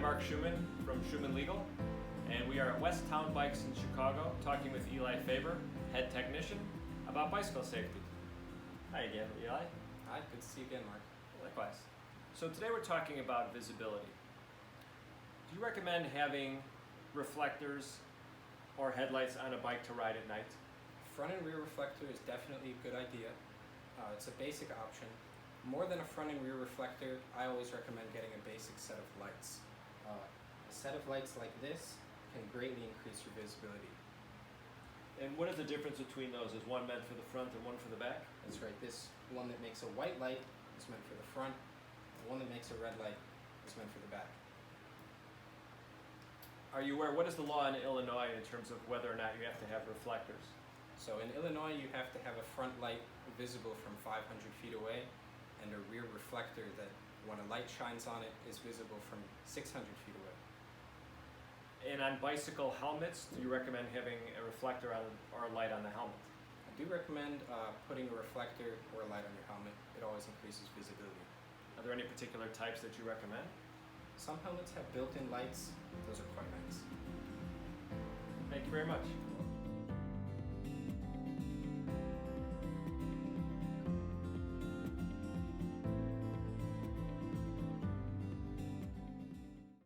Mark Schumann from Schumann Legal, and we are at West Town Bikes in Chicago talking with Eli Faber, head technician, about bicycle safety. Hi again, Eli. Hi, good to see you again, Mark. Likewise. So today we're talking about visibility. Do you recommend having reflectors or headlights on a bike to ride at night? Front and rear reflector is definitely a good idea. It's a basic option. More than a front and rear reflector, I always recommend getting a basic set of lights. A set of lights like this can greatly increase your visibility. And what is the difference between those? Is one meant for the front and one for the back? That's right, this one that makes a white light is meant for the front, the one that makes a red light is meant for the back. Are you aware, what is the law in Illinois in terms of whether or not you have to have reflectors? So in Illinois, you have to have a front light visible from 500 feet away and a rear reflector that, when a light shines on it, is visible from 600 feet away. And on bicycle helmets, do you recommend having a reflector on, or a light on the helmet? I do recommend putting a reflector or a light on your helmet. It always increases visibility. Are there any particular types that you recommend? Some helmets have built-in lights. Those are quite nice. Thank you very much.